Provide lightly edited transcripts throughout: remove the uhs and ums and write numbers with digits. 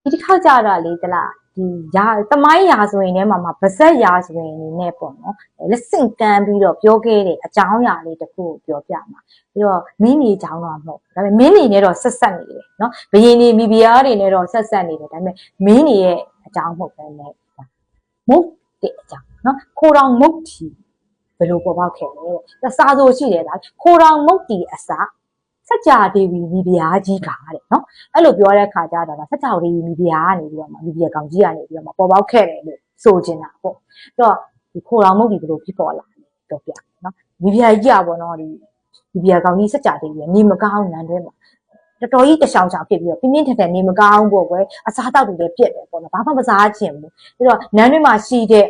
ဒီတစ်ခါကြတာလေတလားဒီရာတမိုင်းရာဆိုရင်ထဲမှာဗဇက်ရာဆိုရင်နဲ့ပေါ့နော်လက်ဆင့်ကမ်းပြီးတော့ပြောခဲ့တဲ့အကြောင်းအရာလေးတစ်ခုကိုပြောပြမှာပြီးတော့မင်းကြီးအကြောင်းတော့မဟုတ်ဒါပေမဲ့မင်းကြီးနဲ့တော့ဆက်ဆက်နေတယ်နော်ဘယင်းနေမိဖုရားတွေနဲ့တော့ဆက်ဆက်နေတယ်ဒါပေမဲ့မင်းကြီးရဲ့အကြောင်းမဟုတ်ပဲနဲ့မုတ်တဲ့အကြောင်းနော်ခိုးတော်မုတ်တီဘယ်လိုပေါ်ပေါက်ခဲ့လဲစာဆိုရှိတယ်လားခိုးတော်မုတ်တီအစစัจ जा ဒေဝီမိဖုရားကြီးကတဲ့နော်အဲ့လိုပြောတဲ့ခါကျတော့စัจ जा ဒေဝီမိဖုရားကနေပြီးတော့မိဖုရားကောင်ကြီးကနေပြီးတော့ပေါ်ပေါက်ခဲ့တယ်လို့ဆိုချင်တာပေါ့အဲ့တော့ဒီခိုးတော်မုတ်တီဘယ်လိုဖြစ်ပေါ်လာလဲပြောပြနော်မိဖုရားကြီးอ่ะပေါ့နော်ဒီမိဖုရားကောင်ကြီးစัจ जा ဒေဝီနေမကောင်းနန်းတွဲမှာတော်တော်ကြီးတရှောင်ချောင်ဖြစ်ပြီးတော့ပြင်းပြင်းထန်ထန်နေမကောင်းပေါ့ကွယ်အစားတောက်တွေလည်းပြက်တယ်ပေါ့နော်ဘာမှမစားချင်ဘူးပြီးတော့နန်းတွဲမှာရှိတဲ့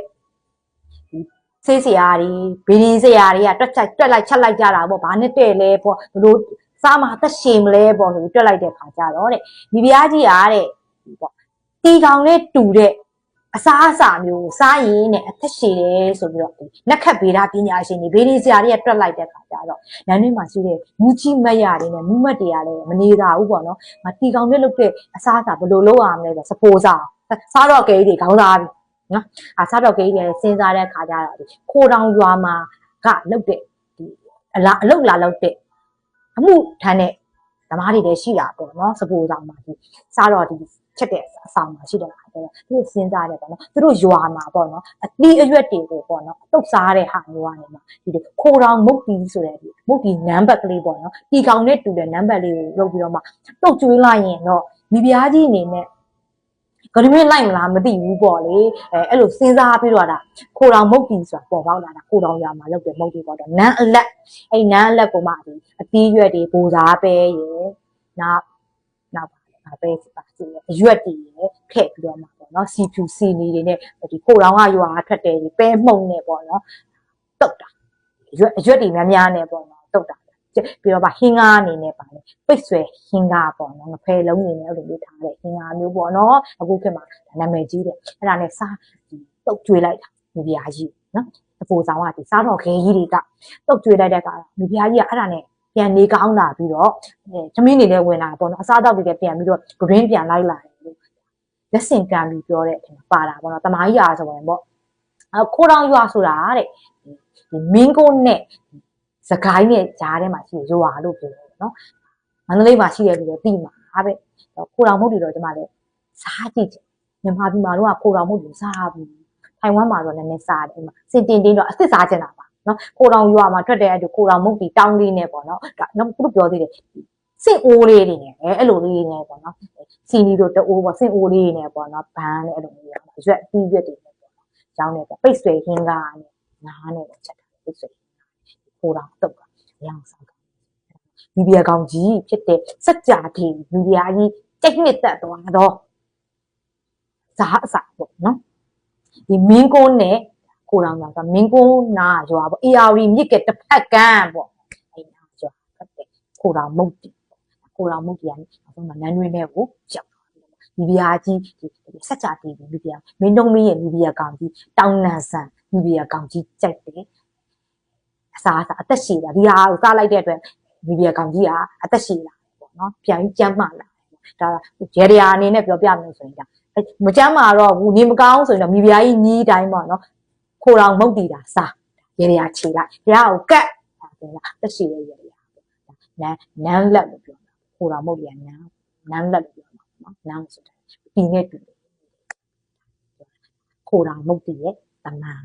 ဆေးဆရာတွေဘီဒီဆရာတွေကတွက်လိုက်ချက်လိုက်ကြတာပေါ့ဘာနဲ့တဲ့လဲပေါ့ဘလို့စားမှာသက်ရှင်မလဲပေါ့ဆိုတွက်လိုက်တဲ့ခါကျတော့တဲ့မိဖုရားကြီးအားတဲ့ပေါ့တီကောင်နဲ့တူတဲ့အစားအစာမျိုးစားရင်နဲ့အသက်ရှင်တယ်ဆိုပြီးတော့လက်ခတ်ဗေဒပညာရှင်တွေဘီဒီဆရာတွေကတွက်လိုက်တဲ့ခါကျတော့နန်းတွင်းမှာရှိတဲ့မူကြီးမတ်ရတွေနဲ့မူမတ်တွေကလည်းမနေတာဘူးပေါ့နော်ငါတီကောင်နဲ့လုပ်တဲ့အစားအစာဘယ်လိုလုပ်ရမလဲဆိုစပိုးစားတော့ကဲတွေခေါင်းစားပြီနော်စားတော့ကဲတွေစဉ်းစားတဲ့ခါကျတော့ခိုးတောင်ရွာမှာကလုပ်တဲ့ဒီအလုပ်လာလုပ်တဲ့အမှုထမ်းတဲ့ဓမ္မတွေလည်းရှိတာပေါ့နော်စပိုးဆောင်မှာဒီစားတော့ဒီချက်တဲ့အဆောင်မှာရှိတယ်ခါကျတော့သူတို့စဉ်းစားတယ်ပေါ့နော်သူတို့ရွာမှာပေါ့နော်အသီးအရွက်တွေကိုပေါ့နော်တုတ်စားတဲ့ဟာမျိုးကနေမှာဒီခိုးတောင်မုတ်တီဆိုတဲ့ဒီမုတ်တီနံပါတ်ကလေးပေါ့နော်တီကောင်နဲ့တူတဲ့နံပါတ်လေးကိုလုပ်ပြီးတော့မှတုတ်ကျွေးလိုက်ရင်တော့မိဖုရားကြီးအနေနဲ့ကရမင်းလိုက်မလားမသိဘူးပေါ့လေအဲ့လိုစဉ်းစားပြီးတော့ဒါခိုးတောင်မုတ်တီဆိုတာပေါ်ပေါက်လာတာခိုးတောင်ရွာမှာလုပ်တဲ့မုတ်တီပေါ့တော့နန်းအလက်အဲ့နန်းအလက်ကိုမှဒီအသီးရွက်တွေဘိုးစားပဲရယ်နောက်ပဲပါစီအရွက်တွေရယ်ထည့်ပြီးတော့မှပေါ့နော်စီဖြူစီနီတွေနဲ့ဒီခိုးတောင်ကရွာထွက်တယ်ဒီပဲမှုန့်နဲ့ပေါ့နော်တုတ်တာအရွက်တွေများများနဲ့ပေါ့နော်တုတ်တာပြီးတော့ဟင်းကားအနေနဲ့ပါလေပိတ်ဆွဲဟင်းကားပေါ့နော်ငဖဲလုံးနေနဲ့အဲ့လိုလေးထားတဲ့ဟင်းကားမျိုးပေါ့နော်အခုခေတ်မှာနာမည်ကြီးတယ်အဲ့ဒါနဲ့စားဒီတုတ်ကျွေးလိုက်တာမိဖုရားကြီးနော်အပူဆောင်ကဒီစားတော်ခဲကြီးတွေကတုတ်ကျွေးလိုက်တဲ့ကမိဖုရားကြီးကအဲ့ဒါနဲ့ပြန်နေကောင်းလာပြီးတော့သမီးနေနဲ့ဝင်လာပေါ့နော်အစားတောက်တွေပြန်ပြီးတော့ဂရင်းပြန်လိုက်လာတယ်လို့လက်ဆင့်ကမ်းပြီးပြောတဲ့အချိန်ပါတာပေါ့နော်တမားကြီးရာဆိုရင်ပေါ့ခိုးတောင်ရွာဆိုတာတဲ့ဒီမင်းကုန်းနဲ့စကိုင်းနဲ့ကြားထဲမှာရှိရရွာလို့ပြောတယ်နော်မန္တလေးမှာရှိတယ်ပြီးတော့သိမှာပဲခိုးတောင်မုတ်တွေတော့ဒီမှာလည်းစားကြည့်တယ်မြန်မာပြည်မှာတော့ခိုးတောင်မုတ်တွေစားဘူးထိုင်ဝမ်မှာတော့လည်းစားတယ်စင်တင်တင်းတော့အစ်စ်စားချင်တာပါနော်ခိုးတောင်ရွာမှာထွက်တဲ့အဲ့ဒီခိုးတောင်မုတ်တီတောင်းလေးနဲ့ပေါ့နော်နောက်သူတို့ပြောသေးတယ်စင်အိုးလေးတွေနဲ့အဲ့လိုလေးနဲ့ပေါ့နော်စီနီတို့တိုးပေါ့စင်အိုးလေးနဲ့ပေါ့နော်ဘန်းနဲ့အဲ့လိုမျိုးရွက်ပြီးရွက်တွေနဲ့ပေါ့နော်ကျောင်းနဲ့ပိတ်ဆွဲဟင်းကားနဲ့နားနဲ့ချက်တာပိတ်ဆွဲခိုးတောင်တုတ်ရအောင်စားမိဖုရားကောင်ကြီးဖြစ်တဲ့စัจ जा ဒေဝီမိဖုရားကြီးကြိတ်နှစ်သက်သွားတော့ဇာအစာပေါ့နော်ဒီမင်းကုန်းနဲ့ခိုးတောင်ရွာဆိုမင်းကုန်းနာရွာပေါ့အေယာရီမြစ်ကတစ်ဖက်ကမ်းပေါ့အဲ့နာရွာဖက်တဲ့ခိုးတောင်မုတ်တီခိုးတောင်မုတ်တီကနေနောက်ဆုံးမှနန်းတွင်းထဲကိုရောက်မိဖုရားကြီးဒီစัจ जा ဒေဝီမိဖုရားမင်းတုံးမင်းရဲ့မိဖုရားကောင်ကြီးတောင်နန်ဆန်မိဖုရားကောင်ကြီးကြိုက်တယ်အစားအသက်ရှည်တာဒီဟာကိုစားလိုက်တဲ့အတွက်မိဖုရားကောင်ကြီးကအသက်ရှည်လာပေါ့နော်ပြန်ပြီးကျမ်းမာလာဒါရေရအနေနဲ့ပြောပြမယ်ဆိုရင်ဒါမကျမ်းမာတော့ဘူးနေမကောင်းဆိုရင်တော့မိဖုရားကြီးညီးတိုင်းပေါ့နော်ခိုးတောင်မုတ်တီတာစားရေရခြေလိုက်ဘုရားကိုကတ်ဒါဆိုရင်သက်ရှည်ရဲ့ရေရနန်းလက်လို့ပြောတာခိုးတောင်မုတ်တီကနန်းလက်လို့ပြောတာနော်နန်းဆိုတာဒီနဲ့တူခိုးတောင်မုတ်တီရဲ့တမန်